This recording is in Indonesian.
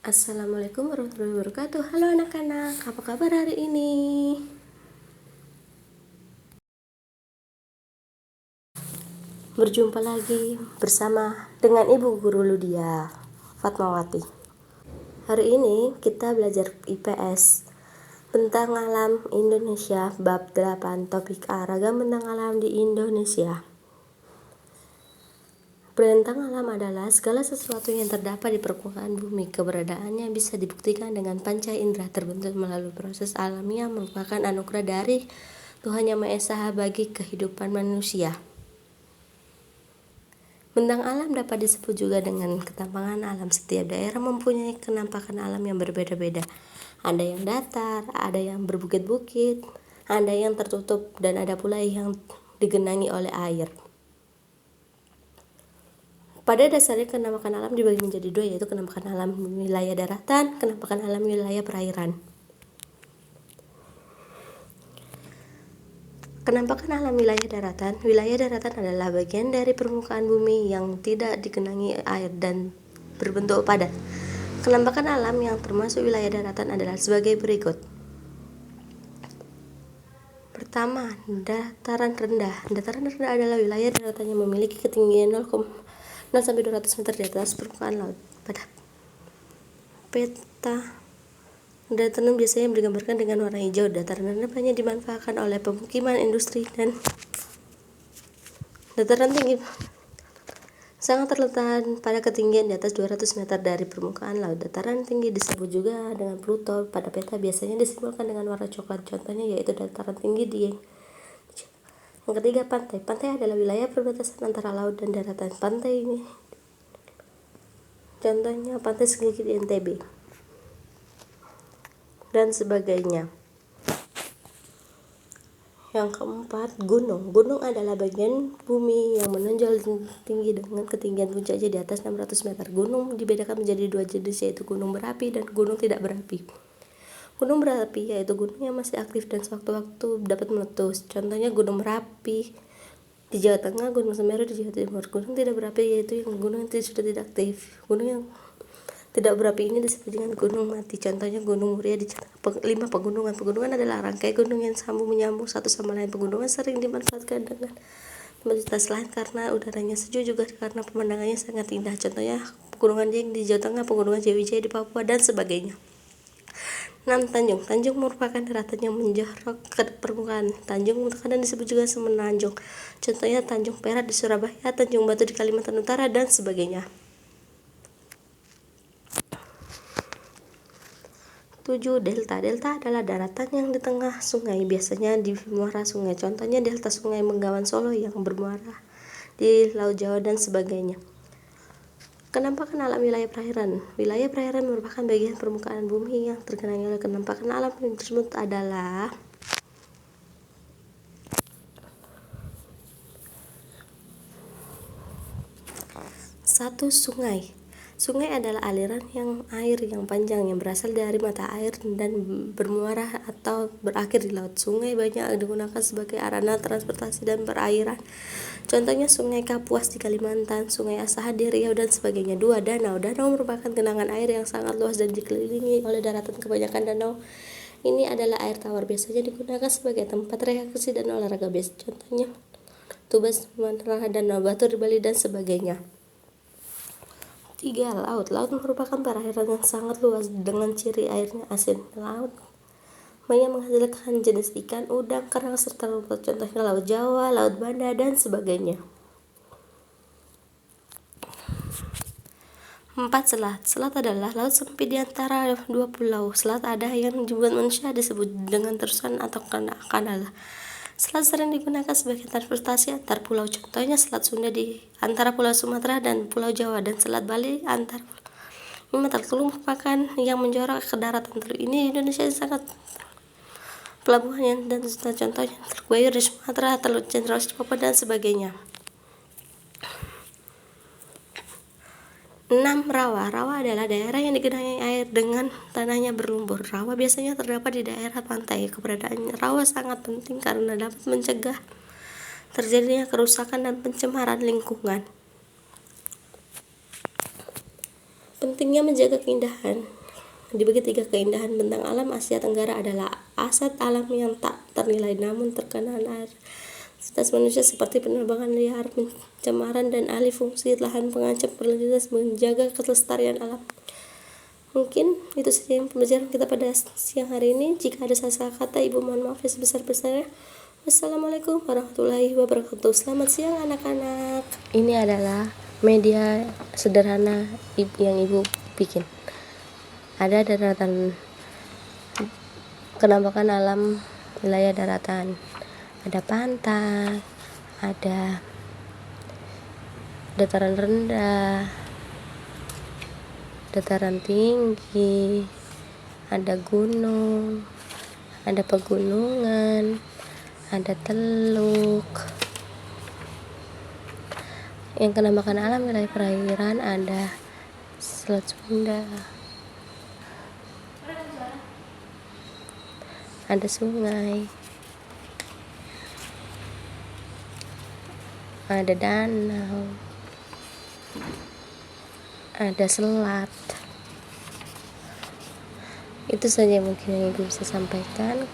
Assalamualaikum warahmatullahi wabarakatuh. Halo anak-anak, apa kabar hari ini? Berjumpa lagi bersama dengan Ibu Guru Ludia Fatmawati. Hari ini kita belajar IPS tentang alam Indonesia bab 8, topik A, ragam bentang alam di Indonesia. Bentang alam adalah segala sesuatu yang terdapat di permukaan bumi. Keberadaannya bisa dibuktikan dengan panca indera terbentuk melalui proses alamiah, merupakan anugerah dari Tuhan Yang Maha Esa bagi kehidupan manusia. Bentang alam dapat disebut juga dengan ketampangan alam. Setiap daerah mempunyai kenampakan alam yang berbeda-beda. Ada yang datar, ada yang berbukit-bukit, ada yang tertutup, dan ada pula yang digenangi oleh air. Pada dasarnya kenampakan alam dibagi menjadi dua, yaitu kenampakan alam wilayah daratan, kenampakan alam wilayah perairan. Kenampakan alam wilayah daratan adalah bagian dari permukaan bumi yang tidak digenangi air dan berbentuk padat. Kenampakan alam yang termasuk wilayah daratan adalah sebagai berikut. Pertama, dataran rendah. Dataran rendah adalah wilayah daratan yang memiliki ketinggian 0 sampai 200 meter di atas permukaan laut. Pada peta dataran biasanya digambarkan dengan warna hijau. Dataran rendah banyak dimanfaatkan oleh pemukiman, industri, dan dataran tinggi sangat terletak pada ketinggian di atas 200 meter dari permukaan laut. Dataran tinggi disebut juga dengan Pluto. Pada peta biasanya disimbolkan dengan warna coklat. Contohnya yaitu dataran tinggi di yang ketiga, pantai. Pantai adalah wilayah perbatasan antara laut dan daratan. Pantai ini contohnya pantai Senggigi di NTB dan sebagainya. Yang keempat, gunung. Gunung adalah bagian bumi yang menonjol tinggi dengan ketinggian puncaknya di atas 600 meter. Gunung dibedakan menjadi dua jenis, yaitu gunung berapi dan gunung tidak berapi. Gunung berapi yaitu gunung yang masih aktif dan sewaktu-waktu dapat meletus. Contohnya gunung berapi di Jawa Tengah, gunung Semeru di Jawa Timur. Gunung tidak berapi yaitu yang gunung yang sudah tidak aktif. Gunung yang tidak berapi ini disebut dengan gunung mati. Contohnya gunung Muria di 5 pegunungan. Pegunungan adalah rangkai gunung yang menyambung satu sama lain. Pegunungan sering dimanfaatkan dengan komoditas lain karena udaranya sejuk, juga karena pemandangannya sangat indah. Contohnya pegunungan Dieng di Jawa Tengah, pegunungan Jayawijaya di Papua, dan sebagainya. 6. Tanjung. Tanjung merupakan daratan yang menjorok ke permukaan. Tanjung kadang disebut juga semenanjung. Contohnya Tanjung Perak di Surabaya, Tanjung Batu di Kalimantan Utara, dan sebagainya. 7. Delta. Delta adalah daratan yang di tengah sungai, biasanya di muara sungai. Contohnya delta Sungai Bengawan Solo yang bermuara di Laut Jawa, dan sebagainya. Kenampakan alam wilayah perairan. Wilayah perairan merupakan bagian permukaan bumi yang tergenangi oleh kenampakan alam tersebut adalah satu, sungai. Sungai adalah aliran air yang panjang yang berasal dari mata air dan bermuara atau berakhir di laut. Sungai banyak digunakan sebagai sarana transportasi dan perairan. Contohnya Sungai Kapuas di Kalimantan, Sungai Asahan di Riau, dan sebagainya. 2. Danau. Danau merupakan genangan air yang sangat luas dan dikelilingi oleh daratan. Kebanyakan danau ini adalah air tawar, biasanya digunakan sebagai tempat rekreasi dan olahraga biasa. Contohnya Tuban, Sumatera, Danau Batur di Bali, dan sebagainya. 3. Laut. Laut merupakan perairan yang sangat luas dengan ciri airnya asin. Laut banyak menghasilkan jenis ikan, udang, kerang, serta rumput. Contohnya Laut Jawa, Laut Banda, dan sebagainya. 4. Selat. Selat adalah laut sempit di antara dua pulau. Selat ada yang dibuat manusia disebut dengan terusan atau kanal. Selat sering digunakan sebagai transportasi antar pulau. Contohnya Selat Sunda di antara Pulau Sumatera dan Pulau Jawa, dan Selat Bali antar Kalimantan. Merupakan yang menjorok ke daratan. Ini Indonesia sangat pelabuhan dan contohnya Teluk Bayur di Sumatera, Teluk Cendrawasih di Papua, dan sebagainya. 6. Rawa. Rawa adalah daerah yang digenangi air dengan tanahnya berlumpur. Rawa biasanya terdapat di daerah pantai. Keberadaan rawa sangat penting karena dapat mencegah terjadinya kerusakan dan pencemaran lingkungan. Pentingnya menjaga keindahan Dibagi 3 keindahan bentang alam Asia Tenggara adalah aset alam yang tak ternilai namun terkenal aktivitas manusia seperti penerbangan liar, pencemaran, dan alih fungsi lahan pengancam berlanjutan menjaga kelestarian alam. Mungkin itu saja yang pembelajaran kita pada siang hari ini. Jika ada salah kata, Ibu mohon maaf yang sebesar-besarnya. Wassalamualaikum warahmatullahi wabarakatuh. Selamat siang anak-anak. Ini adalah media sederhana yang Ibu bikin. Ada daratan, penampakan alam wilayah daratan, ada pantai, ada dataran rendah, dataran tinggi, ada gunung, ada pegunungan, ada teluk. Yang penampakan alam wilayah perairan ada Selat Sunda, ada sungai, ada danau, ada selat. Itu saja mungkin yang Ibu bisa sampaikan.